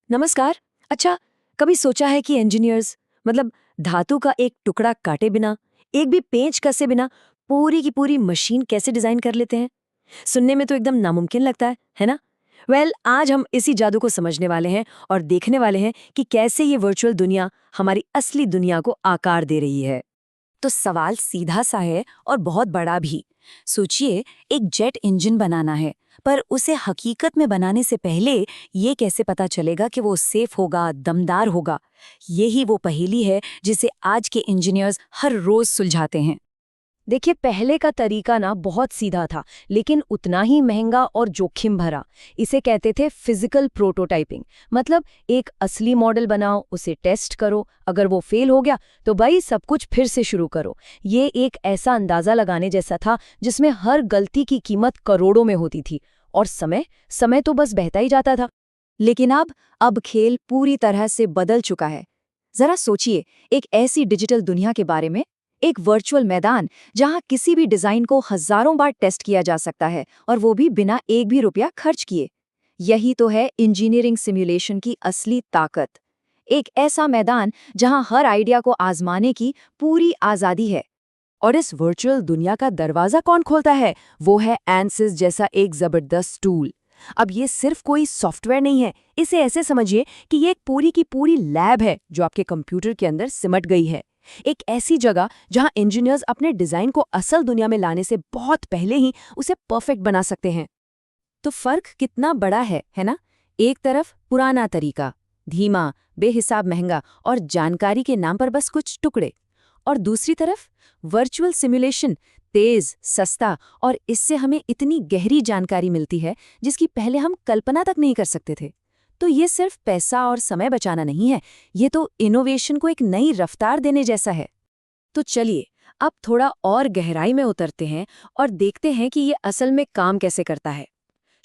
नमस्कार। अच्छा, कभी सोचा है कि इंजीनियर्स मतलब धातु का एक टुकड़ा काटे बिना, एक भी पेंच कसे बिना पूरी की पूरी मशीन कैसे डिजाइन कर लेते हैं? सुनने में तो एकदम नामुमकिन लगता है ना? आज हम इसी जादू को समझने वाले हैं और देखने वाले हैं कि कैसे ये वर्चुअल दुनिया हमारी असली दुनिया को आकार दे रही है। तो सवाल सीधा सा है और बहुत बड़ा भी। सोचिए, एक जेट इंजन बनाना है, पर उसे हकीकत में बनाने से पहले ये कैसे पता चलेगा कि वो सेफ होगा, दमदार होगा? यही वो पहेली है जिसे आज के इंजीनियर्स हर रोज सुलझाते हैं। देखिए, पहले का तरीका ना बहुत सीधा था, लेकिन उतना ही महंगा और जोखिम भरा। इसे कहते थे फिजिकल प्रोटोटाइपिंग। मतलब एक असली मॉडल बनाओ, उसे टेस्ट करो, अगर वो फेल हो गया तो भाई सब कुछ फिर से शुरू करो। ये एक ऐसा अंदाजा लगाने जैसा था जिसमें हर गलती की कीमत करोड़ों में होती थी, और समय समय तो बस बहता ही जाता था। लेकिन अब खेल पूरी तरह से बदल चुका है। जरा सोचिए, एक ऐसी डिजिटल दुनिया के बारे में, एक वर्चुअल मैदान जहां किसी भी डिजाइन को हजारों बार टेस्ट किया जा सकता है, और वो भी बिना एक भी रुपया खर्च किए। यही तो है इंजीनियरिंग सिमुलेशन की असली ताकत। एक ऐसा मैदान जहां हर आइडिया को आजमाने की पूरी आजादी है। और इस वर्चुअल दुनिया का दरवाजा कौन खोलता है? वो है एनसिस जैसा एक जबरदस्त टूल। अब ये सिर्फ कोई सॉफ्टवेयर नहीं है, इसे ऐसे समझिए कि ये एक पूरी की पूरी लैब है जो आपके कंप्यूटर के अंदर सिमट गई है। एक ऐसी जगह जहां इंजीनियर्स अपने डिजाइन को असल दुनिया में लाने से बहुत पहले ही उसे परफेक्ट बना सकते हैं। तो फर्क कितना बड़ा है ना? एक तरफ पुराना तरीका, धीमा, बेहिसाब महंगा और जानकारी के नाम पर बस कुछ टुकड़े, और दूसरी तरफ वर्चुअल सिमुलेशन, तेज, सस्ता, और इससे हमें इतनी गहरी जानकारी मिलती है जिसकी पहले हम कल्पना तक नहीं कर सकते थे। तो ये सिर्फ पैसा और समय बचाना नहीं है, ये तो इनोवेशन को एक नई रफ्तार देने जैसा है। तो चलिए, अब थोड़ा और गहराई में उतरते हैं और देखते हैं कि ये असल में काम कैसे करता है।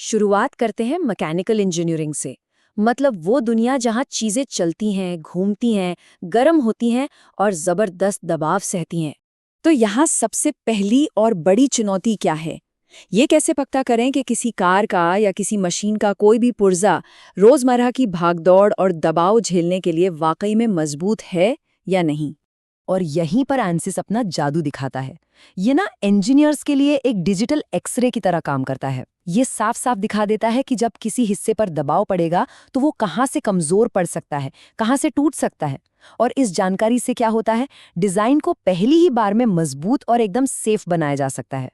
शुरुआत करते हैं मैकेनिकल इंजीनियरिंग से। मतलब वो दुनिया जहाँ चीजें चलती हैं, घूमती हैं, गर्म होती हैं और जबरदस्त दबाव सहती हैं। तो यहाँ सबसे पहली और बड़ी चुनौती क्या है? ये कैसे पक्का करें कि किसी कार का या किसी मशीन का कोई भी पुर्जा रोजमर्रा की भागदौड़ और दबाव झेलने के लिए वाकई में मजबूत है या नहीं? और यहीं पर एनसिस अपना जादू दिखाता है। ये ना इंजीनियर्स के लिए एक डिजिटल एक्सरे की तरह काम करता है। ये साफ साफ दिखा देता है कि जब किसी हिस्से पर दबाव पड़ेगा तो वो कहाँ से कमजोर पड़ सकता है, कहाँ से टूट सकता है। और इस जानकारी से क्या होता है, डिजाइन को पहली ही बार में मजबूत और एकदम सेफ बनाया जा सकता है।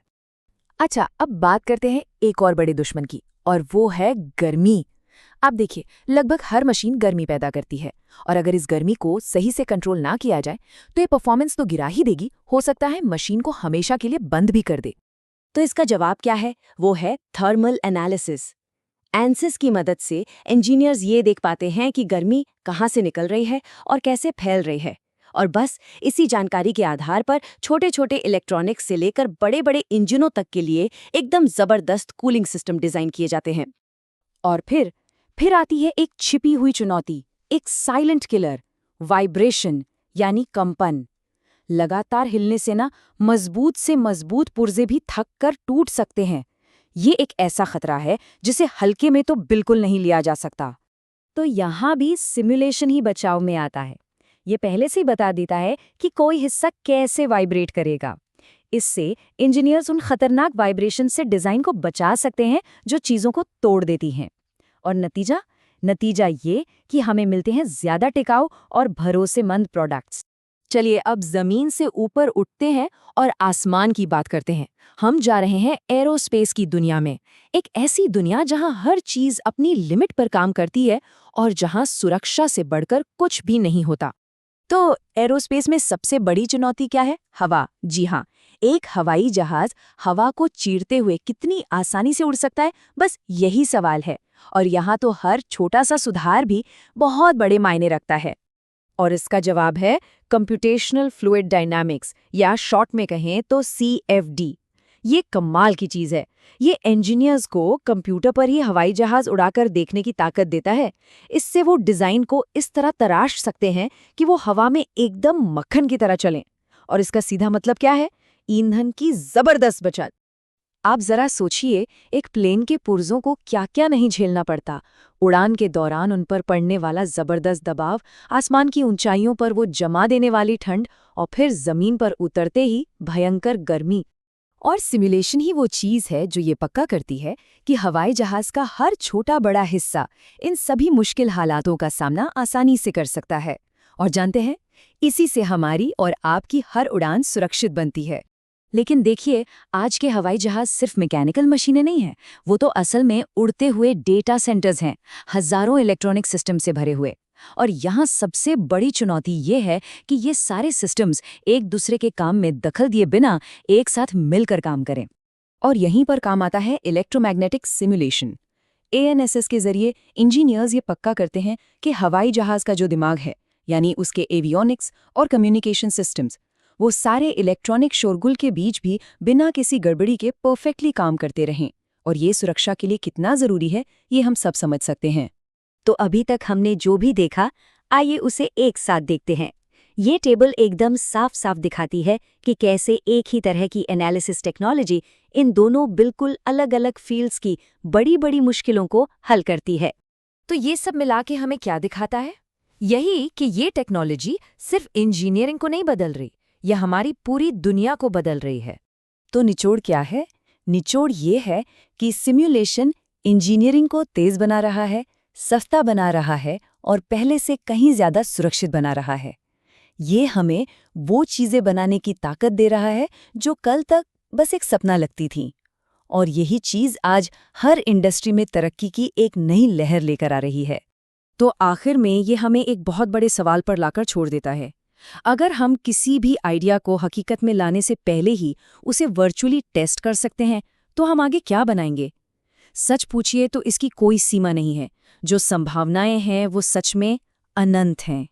अच्छा, अब बात करते हैं एक और बड़े दुश्मन की, और वो है गर्मी। आप देखिए, लगभग हर मशीन गर्मी पैदा करती है, और अगर इस गर्मी को सही से कंट्रोल ना किया जाए तो ये परफॉर्मेंस तो गिरा ही देगी, हो सकता है मशीन को हमेशा के लिए बंद भी कर दे। तो इसका जवाब क्या है? वो है थर्मल एनालिसिस। एनसिस की मदद से इंजीनियर्स ये देख पाते हैं कि गर्मी कहाँ से निकल रही है और कैसे फैल रही है, और बस इसी जानकारी के आधार पर छोटे छोटे इलेक्ट्रॉनिक्स से लेकर बड़े बड़े इंजनों तक के लिए एकदम जबरदस्त कूलिंग सिस्टम डिजाइन किए जाते हैं। और फिर आती है एक छिपी हुई चुनौती, एक साइलेंट किलर, वाइब्रेशन, यानी कंपन। लगातार हिलने से ना मजबूत से मजबूत पुर्जे भी थक कर टूट सकते हैं। ये एक ऐसा खतरा है जिसे हल्के में तो बिल्कुल नहीं लिया जा सकता। तो यहाँ भी सिमुलेशन ही बचाव में आता है। ये पहले से ही बता देता है कि कोई हिस्सा कैसे वाइब्रेट करेगा। इससे इंजीनियर्स उन खतरनाक वाइब्रेशन से डिजाइन को बचा सकते हैं जो चीजों को तोड़ देती हैं। और नतीजा ये कि हमें मिलते हैं ज्यादा टिकाऊ और भरोसेमंद प्रोडक्ट्स। चलिए, अब जमीन से ऊपर उठते हैं और आसमान की बात करते हैं। हम जा रहे हैं एरोस्पेस की दुनिया में। एक ऐसी दुनिया जहां हर चीज अपनी लिमिट पर काम करती है और जहां सुरक्षा से बढ़कर कुछ भी नहीं होता। तो एरोस्पेस में सबसे बड़ी चुनौती क्या है? हवा। जी हाँ, एक हवाई जहाज हवा को चीरते हुए कितनी आसानी से उड़ सकता है, बस यही सवाल है। और यहाँ तो हर छोटा सा सुधार भी बहुत बड़े मायने रखता है। और इसका जवाब है कंप्यूटेशनल फ्लूइड डायनामिक्स, या शॉर्ट में कहें तो CFD। ये कमाल की चीज है। ये इंजीनियर्स को कंप्यूटर पर ही हवाई जहाज उड़ाकर देखने की ताकत देता है। इससे वो डिजाइन को इस तरह तराश सकते हैं कि वो हवा में एकदम मक्खन की तरह चलें। और इसका सीधा मतलब क्या है? ईंधन की जबरदस्त बचत। आप जरा सोचिए, एक प्लेन के पुर्जों को क्या क्या नहीं झेलना पड़ता। उड़ान के दौरान उन पर पड़ने वाला जबरदस्त दबाव, आसमान की ऊंचाइयों पर वो जमा देने वाली ठंड और फिर जमीन पर उतरते ही भयंकर गर्मी। और सिमुलेशन ही वो चीज़ है जो ये पक्का करती है कि हवाई जहाज़ का हर छोटा बड़ा हिस्सा इन सभी मुश्किल हालातों का सामना आसानी से कर सकता है। और जानते हैं, इसी से हमारी और आपकी हर उड़ान सुरक्षित बनती है। लेकिन देखिए, आज के हवाई जहाज़ सिर्फ मैकेनिकल मशीनें नहीं हैं, वो तो असल में उड़ते हुए डेटा सेंटर्स हैं, हज़ारों इलेक्ट्रॉनिक सिस्टम से भरे हुए। और यहाँ सबसे बड़ी चुनौती ये है कि ये सारे सिस्टम्स एक दूसरे के काम में दखल दिए बिना एक साथ मिलकर काम करें। और यहीं पर काम आता है इलेक्ट्रोमैग्नेटिक सिमुलेशन। ANSS के जरिए इंजीनियर्स ये पक्का करते हैं कि हवाई जहाज़ का जो दिमाग है, यानी उसके एवियोनिक्स और कम्युनिकेशन सिस्टम्स, वो सारे इलेक्ट्रॉनिक शोरगुल के बीच भी बिना किसी गड़बड़ी के परफेक्टली काम करते रहें। और ये सुरक्षा के लिए कितना ज़रूरी है, ये हम सब समझ सकते हैं। तो अभी तक हमने जो भी देखा, आइए उसे एक साथ देखते हैं। ये टेबल एकदम साफ साफ दिखाती है कि कैसे एक ही तरह की एनालिसिस टेक्नोलॉजी इन दोनों बिल्कुल अलग अलग फील्ड्स की बड़ी बड़ी मुश्किलों को हल करती है। तो ये सब मिला के हमें क्या दिखाता है? यही कि ये टेक्नोलॉजी सिर्फ इंजीनियरिंग को नहीं बदल रही, यह हमारी पूरी दुनिया को बदल रही है। तो निचोड़ क्या है? निचोड़ ये है कि सिमुलेशन इंजीनियरिंग को तेज बना रहा है, सस्ता बना रहा है और पहले से कहीं ज्यादा सुरक्षित बना रहा है। ये हमें वो चीजें बनाने की ताकत दे रहा है जो कल तक बस एक सपना लगती थीं। और यही चीज आज हर इंडस्ट्री में तरक्की की एक नई लहर लेकर आ रही है। तो आखिर में ये हमें एक बहुत बड़े सवाल पर लाकर छोड़ देता है। अगर हम किसी भी आइडिया को हकीकत में लाने से पहले ही उसे वर्चुअली टेस्ट कर सकते हैं, तो हम आगे क्या बनाएंगे? सच पूछिए तो इसकी कोई सीमा नहीं है। जो संभावनाएं हैं वो सच में अनंत हैं।